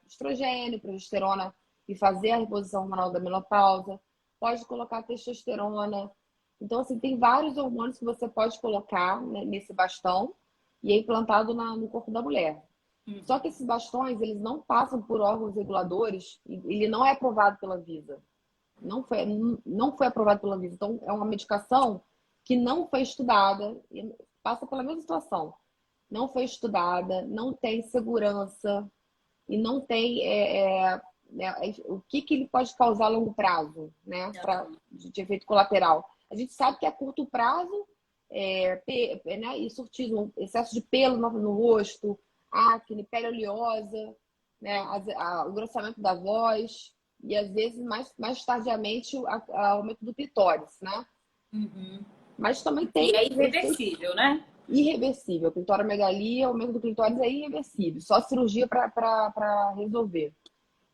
estrogênio, progesterona e fazer a reposição hormonal da menopausa, pode colocar testosterona. Então, assim, tem vários hormônios que você pode colocar, né, nesse bastão e é implantado no corpo da mulher. Só que esses bastões, eles não passam por órgãos reguladores e ele não é aprovado pela Anvisa. Não foi aprovado pela Anvisa. Então, é uma medicação que não foi estudada, e passa pela mesma situação. Não foi estudada, não tem segurança e não tem né, o que ele pode causar a longo prazo, né, de efeito colateral. A gente sabe que a curto prazo, né, e surtismo, excesso de pelo no rosto, acne, pele oleosa, né, o grossamento da voz e às vezes mais tardiamente o aumento do clitóris, né? Uhum. Mas também E tem é efeito irreversível, né? irreversível. Clitoromegalia, aumento do clitóris é irreversível. Só cirurgia para resolver.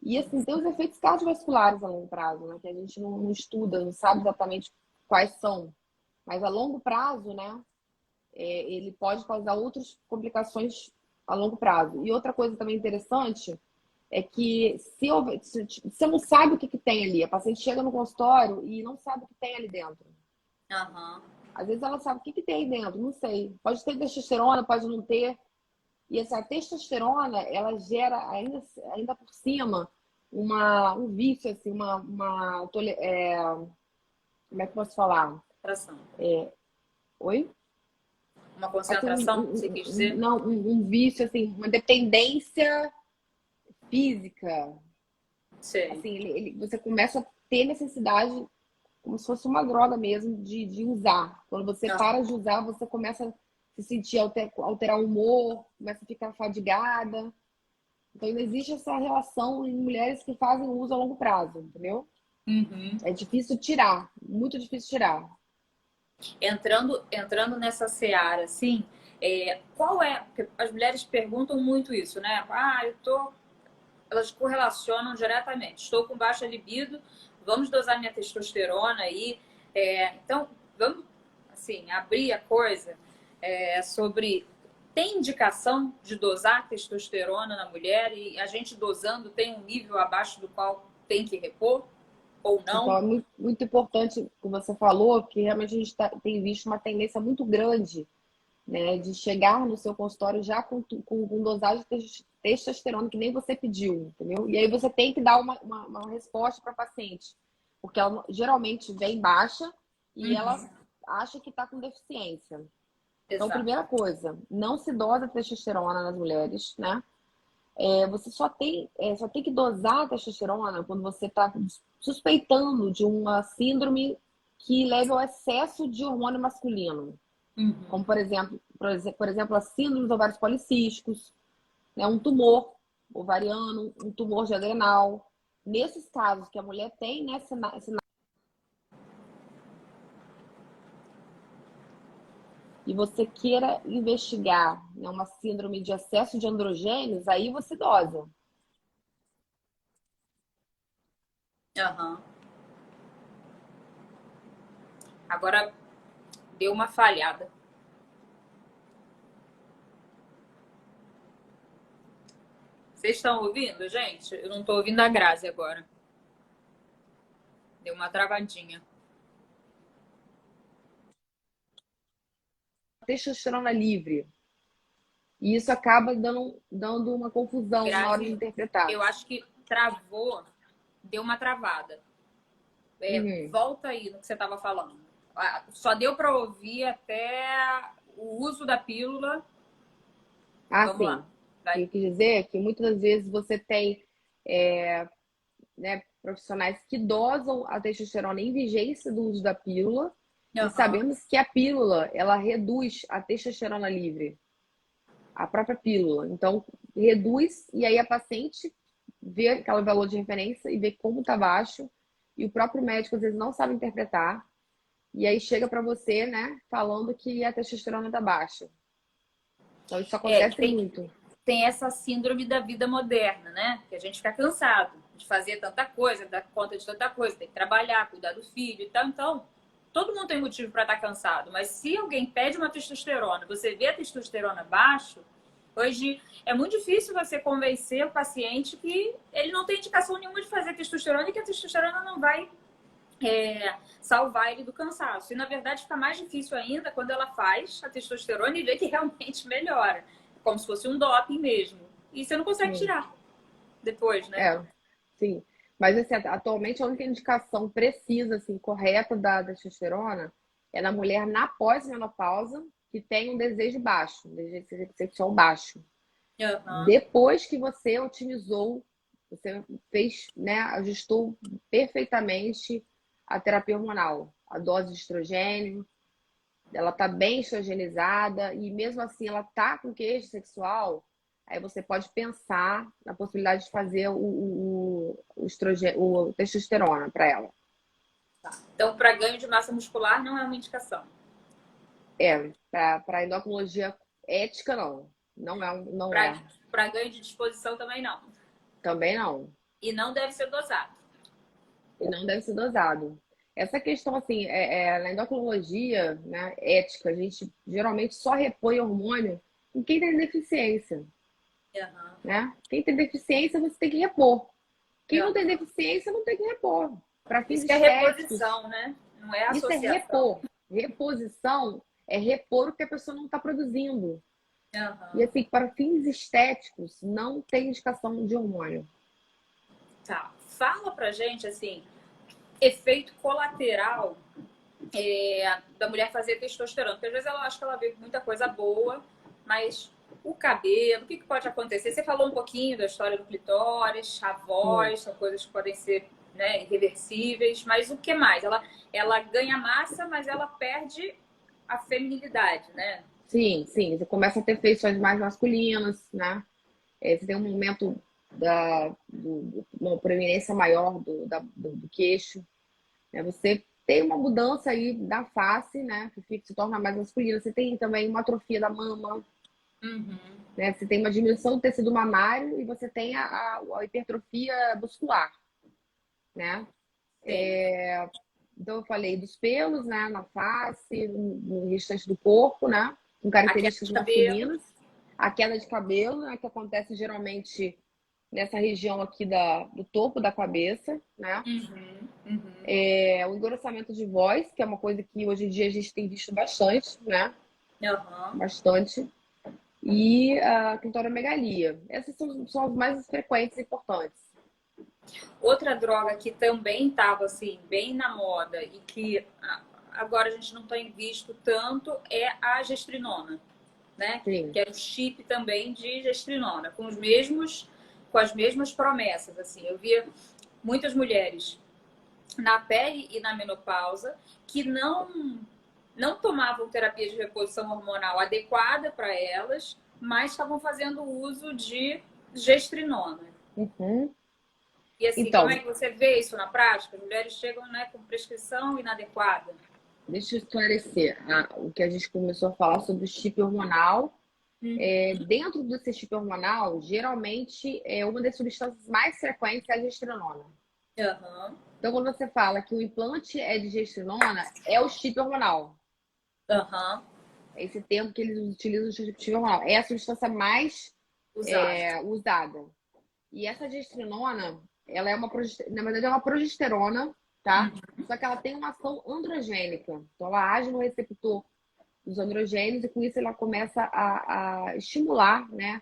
E assim, tem os efeitos cardiovasculares a longo prazo, né? Que a gente não estuda, não sabe exatamente quais são. Mas a longo prazo, né? ele pode causar outras complicações a longo prazo. E outra coisa também interessante é que se você não sabe o que tem ali, a paciente chega no consultório e não sabe o que tem ali dentro. Aham. Às vezes ela sabe o que tem aí dentro, não sei. Pode ter testosterona, pode não ter. E essa testosterona, ela gera ainda por cima um vício, assim, como é que eu posso falar? Concentração. Oi? Uma Assim, concentração, você quis dizer? não, um vício, assim, uma dependência física. Sei. Assim, você começa a ter necessidade, como se fosse uma droga mesmo, de usar. Quando você para de usar, você começa a se sentir, alterar o humor, começa a ficar fadigada. Então, ainda existe essa relação em mulheres que fazem uso a longo prazo, entendeu? Uhum. É difícil tirar, muito difícil tirar. Entrando nessa seara, assim, qual é. Porque as mulheres perguntam muito isso, né? Ah, elas correlacionam diretamente. Estou com baixa libido, vamos dosar minha testosterona aí. Então, vamos, assim, abrir a coisa sobre. Tem indicação de dosar testosterona na mulher e a gente dosando tem um nível abaixo do qual tem que repor ou Então, não? é muito, muito importante o que você falou, que realmente a gente tem visto uma tendência muito grande, né, de chegar no seu consultório já com dosagem de testosterona, que nem você pediu, entendeu? E aí você tem que dar uma resposta para a paciente, porque ela geralmente vem baixa e ela Uhum. acha que está com deficiência. Então, Exato. primeira coisa, não se dosa testosterona nas mulheres, né? Você só tem que dosar a testosterona quando você está suspeitando de uma síndrome que leve ao excesso de hormônio masculino. Uhum. Como, por exemplo, a síndrome dos ovários policísticos, né? Um tumor ovariano, um tumor de adrenal. Nesses casos que a mulher tem, né, e você queira investigar, né, uma síndrome de excesso de androgênios, aí você dosa. Aham. Agora deu uma falhada. Vocês estão ouvindo, gente? Eu não estou ouvindo a Grazi agora. Deu uma travadinha. Testosterona livre. E isso acaba dando uma confusão na hora de Grazi, interpretar. eu acho que travou, deu uma travada. Uhum. Volta aí no que você estava falando. Só deu para ouvir até o uso da pílula. Ah, Vamos sim. lá. O que Vai. eu quis dizer é que muitas das vezes você tem né, profissionais que dosam a testosterona em vigência do uso da pílula e Aham. sabemos que a pílula, ela reduz a testosterona livre, a própria pílula. Então, reduz e aí a paciente vê aquele valor de referência e vê como está baixo e o próprio médico às vezes não sabe interpretar e aí chega para você, né, falando que a testosterona está baixa. Então, isso E acontece muito. tem essa síndrome da vida moderna, né? Que a gente fica cansado de fazer tanta coisa, dar conta de tanta coisa, tem que trabalhar, cuidar do filho e tal. Então, todo mundo tem motivo para estar cansado, mas se alguém pede uma testosterona, você vê a testosterona baixo, hoje é muito difícil você convencer o paciente que ele não tem indicação nenhuma de fazer testosterona e que a testosterona não vai salvar ele do cansaço. E na verdade fica mais difícil ainda quando ela faz a testosterona e vê que realmente melhora, como se fosse um doping mesmo. E você não consegue Sim. tirar depois, né? É, sim. Mas assim, atualmente a única indicação precisa, assim, correta da testosterona é na mulher na pós-menopausa que tem um desejo baixo, um desejo sexual baixo. Uhum. Depois que você otimizou, você fez, né, ajustou perfeitamente a terapia hormonal, a dose de estrogênio, ela tá bem estrogenizada e mesmo assim ela tá com queixa sexual, aí você pode pensar na possibilidade de fazer o testosterona para ela. Então, para ganho de massa muscular não é uma indicação. Para endocrinologia ética, não. Não é. Para ganho de disposição também não. Também não. E não deve ser dosado. E não deve ser dosado. Essa questão, assim, na endocrinologia, né, ética, a gente geralmente só repõe hormônio em quem tem deficiência, Aham, né? Quem tem deficiência, você tem que repor. Quem não tem aham. deficiência, não tem que repor. Para fins Isso que é estéticos, reposição, né? Não é isso é associação. repor. Reposição é repor o que a pessoa não está produzindo. E, Aham. assim, para fins estéticos, não tem indicação de hormônio. Tá. Fala pra gente, assim, efeito colateral da mulher fazer testosterona. Porque às vezes ela acha que ela vê muita coisa boa, mas o cabelo, o que pode acontecer? Você falou um pouquinho da história do clitóris, a Sim. voz, são coisas que podem ser, né, irreversíveis, mas o que mais? Ela ganha massa, mas ela perde a feminilidade, né? Sim, sim. Você começa a ter feições mais masculinas, né? Você tem um momento uma proeminência maior do queixo, né? Você tem uma mudança aí da face, né? Que se torna mais masculina. Você tem também uma atrofia da mama, Uhum. né? Você tem uma diminuição do tecido mamário e você tem a hipertrofia muscular, né? Sim. Então, eu falei dos pelos, né? Na face, no restante do corpo, né? Com A queda características de cabelo. masculinas. A queda de cabelo, né? Que acontece geralmente nessa região aqui do topo da cabeça, né? Uhum. Uhum. O engrossamento de voz, que é uma coisa que hoje em dia a gente tem visto bastante, né? Uhum. Bastante. E a clitoromegalia. Essas são as mais frequentes e importantes. Outra droga que também estava assim, bem na moda e que agora a gente não tem visto tanto é a gestrinona, né? Sim. Que é o chip também de gestrinona, com as mesmas promessas. Assim, eu via muitas mulheres na pele e na menopausa que não tomavam terapia de reposição hormonal adequada para elas, mas estavam fazendo uso de gestrinona. Uhum. E assim, como é Então, que você vê isso na prática? As mulheres chegam, né, com prescrição inadequada. deixa eu esclarecer o que a gente começou a falar sobre o chip hormonal. Dentro desse chip hormonal, geralmente, uma das substâncias mais frequentes é a gestrinona. Aham, Então, quando você fala que o implante é de gestrinona, é o chip hormonal. aham, É esse termo que eles utilizam, o chip hormonal. É a substância mais usado. usada. E essa gestrinona, ela na verdade, é uma progesterona, tá? Só que ela tem uma ação androgênica. Então, ela age no receptor dos androgênios e com isso ela começa a estimular, né?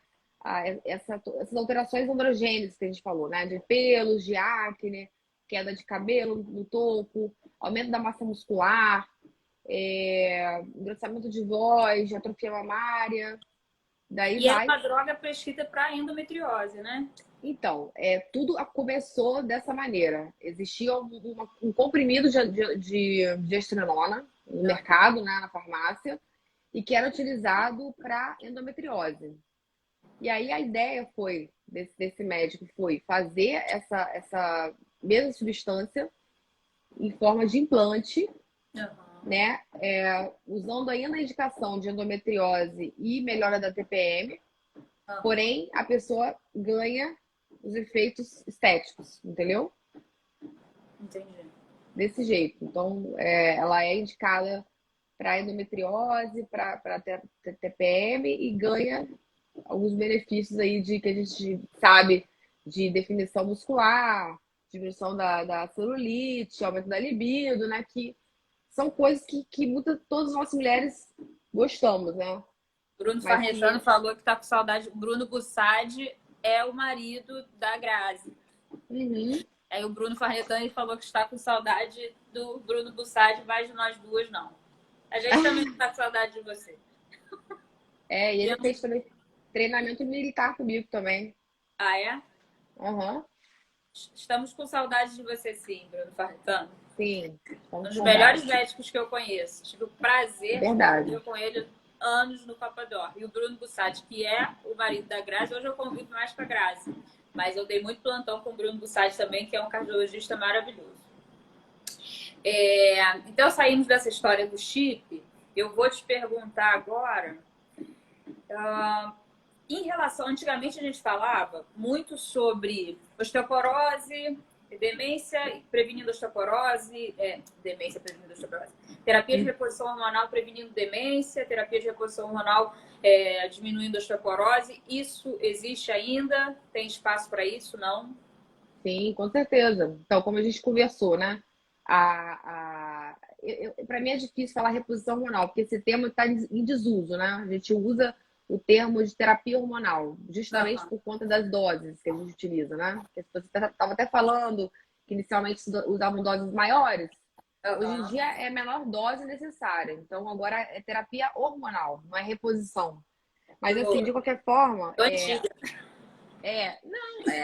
Essas alterações androgênicas que a gente falou, né? De pelos, de acne, queda de cabelo no topo, aumento da massa muscular, engrossamento de voz, de atrofia mamária, daí E é vai. uma droga prescrita para endometriose, né? Então, tudo começou dessa maneira. Existia um comprimido de gestrinona no mercado, né, na farmácia, e que era utilizado para endometriose. E aí a ideia foi desse médico foi fazer essa mesma substância em forma de implante, Aham. né? Usando ainda a indicação de endometriose e melhora da TPM, Aham. porém a pessoa ganha os efeitos estéticos, entendeu? Entendi. Desse jeito. Então, ela é indicada para endometriose, para TPM e ganha alguns benefícios aí de que a gente sabe de definição muscular, diminuição da celulite, aumento da libido, né? Que são coisas que todas nós mulheres gostamos, né? Bruno Mas Farnetano que. falou que tá com saudade. Bruno Bussardi é o marido da Grazi. Uhum. Aí o Bruno Farnetano falou que está com saudade do Bruno Bussardi, mas de nós duas não. A gente também está com saudade de você. E ele Temos... fez também treinamento militar comigo também. Ah, é? Aham. Estamos com saudade de você, sim, Bruno Farnetano. Sim, estamos Um com dos melhores saudade. médicos que eu conheço. Tive o prazer de Verdade. conviver com ele anos no Papador. E o Bruno Bussati, que é o marido da Grazi, hoje eu convivo mais com a Grazi. Mas eu dei muito plantão com o Bruno Bussati também, que é um cardiologista maravilhoso. Então, saímos dessa história do chip. Eu vou te perguntar agora. Em relação, antigamente a gente falava muito sobre osteoporose, demência prevenindo osteoporose, demência prevenindo osteoporose, terapia de reposição hormonal prevenindo demência, terapia de reposição hormonal diminuindo osteoporose. Isso existe ainda? Tem espaço para isso? Não? Sim, com certeza. Então, como a gente conversou, né? Para mim é difícil falar reposição hormonal, porque esse termo está em desuso, né? A gente usa o termo de terapia hormonal, justamente por conta das doses que a gente utiliza, né? Porque você estava até falando que inicialmente usavam doses maiores. Hoje em dia é a menor dose necessária. Então, agora é terapia hormonal, não é reposição. Mas, assim, de qualquer forma, Antiga.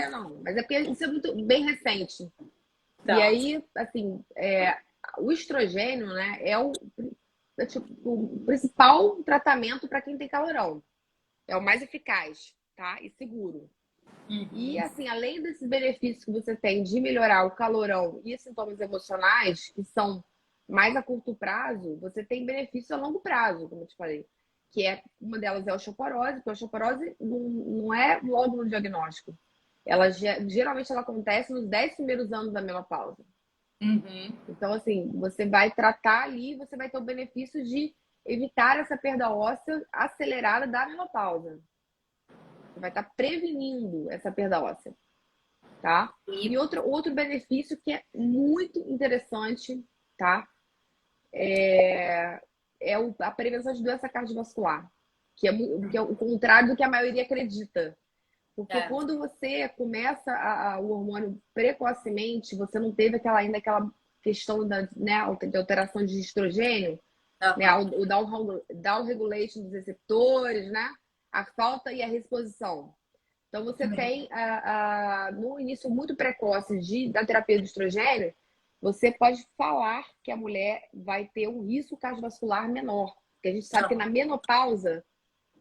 não. Mas é porque isso é muito bem recente. Tá. E aí, assim, o estrogênio, né, tipo, o principal tratamento para quem tem calorão. É o mais eficaz, tá? E seguro. E, assim, além desses benefícios que você tem de melhorar o calorão e os sintomas emocionais, que são mais a curto prazo, você tem benefícios a longo prazo, como eu te falei. Que uma delas é a osteoporose, porque a osteoporose não é logo no diagnóstico. Geralmente ela acontece nos 10 primeiros anos da menopausa. Então, assim, você vai tratar ali, você vai ter o benefício de evitar essa perda óssea acelerada da menopausa. Você vai estar prevenindo essa perda óssea, tá? E outro benefício que é muito interessante, tá? A prevenção de doença cardiovascular, que é o contrário do que a maioria acredita. Porque quando você começa o hormônio precocemente, você não teve ainda aquela questão de alteração de estrogênio, né? O down regulation dos receptores, né? A falta e a reposição. Então, você tem, no início muito precoce da terapia de estrogênio, você pode falar que a mulher vai ter um risco cardiovascular menor. Porque a gente sabe que na menopausa,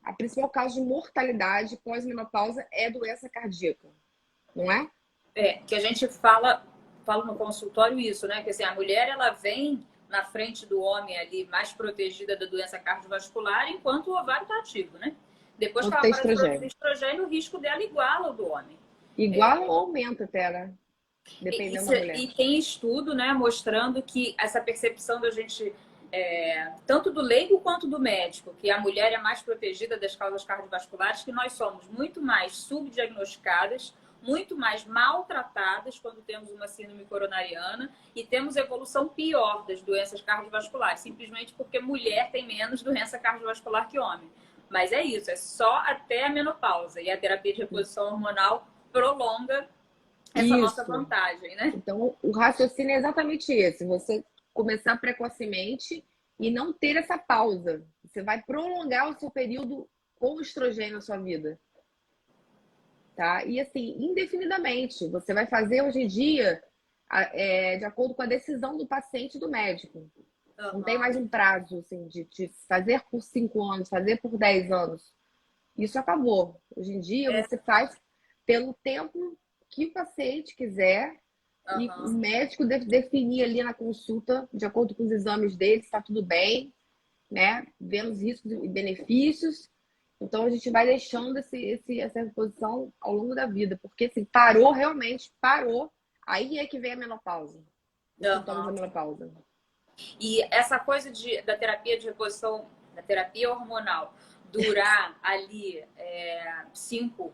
a principal causa de mortalidade pós-menopausa é doença cardíaca, não é? Que a gente fala no consultório isso, né? Que assim, a mulher ela vem na frente do homem ali mais protegida da doença cardiovascular, enquanto o ovário está ativo, né? Depois que ela para de produzir estrogênio, o risco dela iguala ao do homem. Igual ou aumenta até, né? Dependendo da mulher. E tem estudo, né, mostrando que essa percepção da gente, tanto do leigo quanto do médico, que a mulher é mais protegida das causas cardiovasculares, que nós somos muito mais subdiagnosticadas, muito mais maltratadas quando temos uma síndrome coronariana e temos evolução pior das doenças cardiovasculares, simplesmente porque mulher tem menos doença cardiovascular que homem. Mas é isso, é só até a menopausa. E a terapia de reposição hormonal prolonga essa nossa vantagem, né? Então, o raciocínio é exatamente esse. Você começar precocemente e não ter essa pausa. Você vai prolongar o seu período com estrogênio na sua vida. Tá? E assim, indefinidamente. Você vai fazer hoje em dia de acordo com a decisão do paciente e do médico. Não tem mais um prazo assim, de fazer por 5 anos, fazer por 10 anos. Isso acabou. Hoje em dia, você faz pelo tempo que o paciente quiser e o médico deve definir ali na consulta, de acordo com os exames dele, se está tudo bem, né? Vendo os riscos e benefícios. Então, a gente vai deixando essa reposição ao longo da vida, porque assim, realmente parou, aí é que vem a menopausa, os sintomas da menopausa. E essa coisa da terapia de reposição, da terapia hormonal, durar ali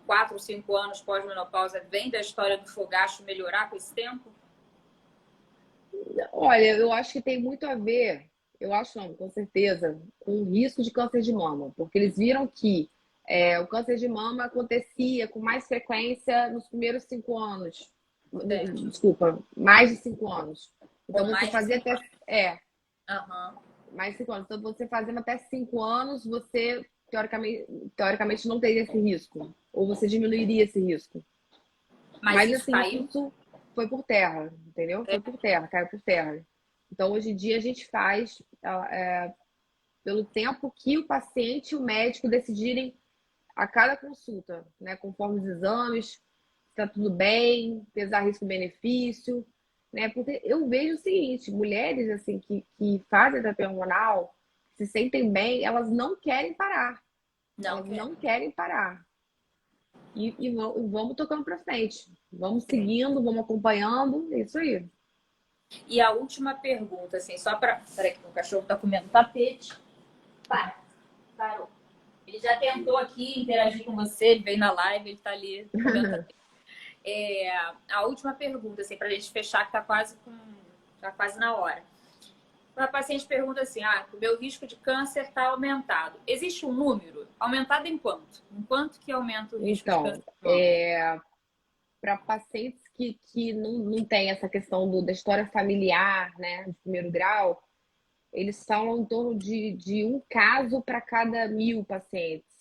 4, 5 anos pós-menopausa, vem da história do fogacho melhorar com esse tempo? Olha, eu acho que tem muito a ver, eu acho não, com certeza, com o risco de câncer de mama, porque eles viram que o câncer de mama acontecia com mais frequência nos primeiros 5 anos. Desculpa, mais de 5 anos. Então você fazia até. Mais de 5 anos. Então você fazendo até 5 anos, você teoricamente não teria esse risco. Ou você diminuiria esse risco. Mas isso assim, caiu? isso foi por terra, entendeu? Foi por terra, caiu por terra. Então hoje em dia a gente faz pelo tempo que o paciente e o médico decidirem a cada consulta, né? Conforme os exames, se está tudo bem, pesar risco-benefício, né? Porque eu vejo o seguinte, mulheres assim que fazem terapia hormonal, se sentem bem, elas não querem parar. Elas não querem parar. E vamos tocando para frente. Vamos seguindo, vamos acompanhando. É isso aí. E a última pergunta, assim, só para. Peraí, que o cachorro tá comendo tapete. Para, parou. Ele já tentou aqui interagir com você, ele veio na live, ele tá ali comendo tapete. A última pergunta, assim, para a gente fechar, que tá quase na hora. A paciente pergunta assim: o meu risco de câncer está aumentado. Existe um número? Aumentado em quanto? Em quanto que aumenta o risco de câncer? Para pacientes que não tem essa questão da história familiar, né, de primeiro grau, eles falam em torno de um caso para cada 1.000 pacientes,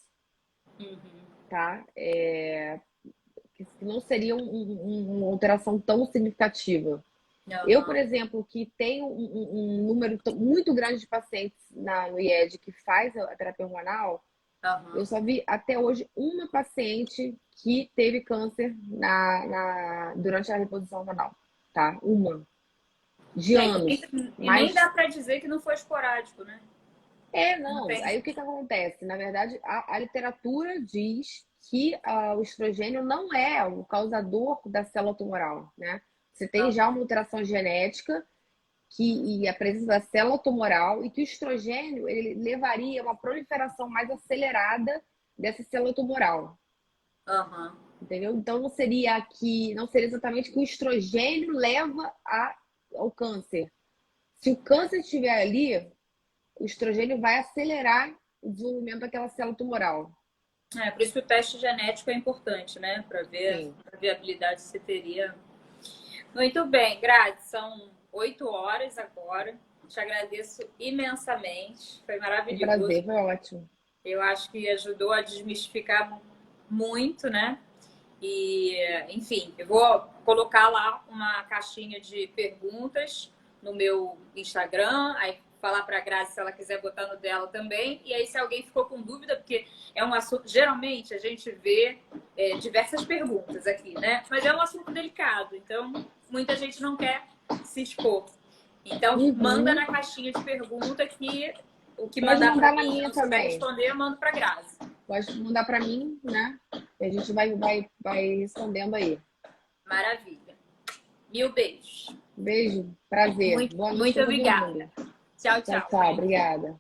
tá? Que não seria uma alteração tão significativa. Eu, por exemplo, que tenho um número muito grande de pacientes no IED que faz a terapia hormonal, eu só vi até hoje uma paciente que teve câncer durante a reposição hormonal, tá? Uma. De anos. E nem dá para dizer que não foi esporádico, né? Não. Aí o que acontece? Na verdade, a literatura diz que o estrogênio não é o causador da célula tumoral, né? Você tem já uma alteração genética e a presença da célula tumoral e que o estrogênio ele levaria a uma proliferação mais acelerada dessa célula tumoral. Entendeu? Então não seria exatamente que o estrogênio leva ao câncer. Se o câncer estiver ali, o estrogênio vai acelerar o desenvolvimento daquela célula tumoral. Por isso que o teste genético é importante, né? Para ver a viabilidade que você teria. Muito bem, Grazi, são 8 horas agora. Te agradeço imensamente. Foi maravilhoso. Um prazer, foi ótimo. Eu acho que ajudou a desmistificar muito, né? E, enfim, eu vou colocar lá uma caixinha de perguntas no meu Instagram, aí falar para a Grazi se ela quiser botar no dela também. E aí, se alguém ficou com dúvida, porque é um assunto, geralmente a gente vê diversas perguntas aqui, né? Mas é um assunto delicado, então muita gente não quer se expor. Então, manda na caixinha de pergunta que o que mandar para mim, se você responder, eu mando para a Grazi. Pode mandar para mim, né? E a gente vai respondendo aí. Maravilha. Mil beijos. Beijo, prazer. Muito obrigada. Tchau, tchau. Tchau, obrigada.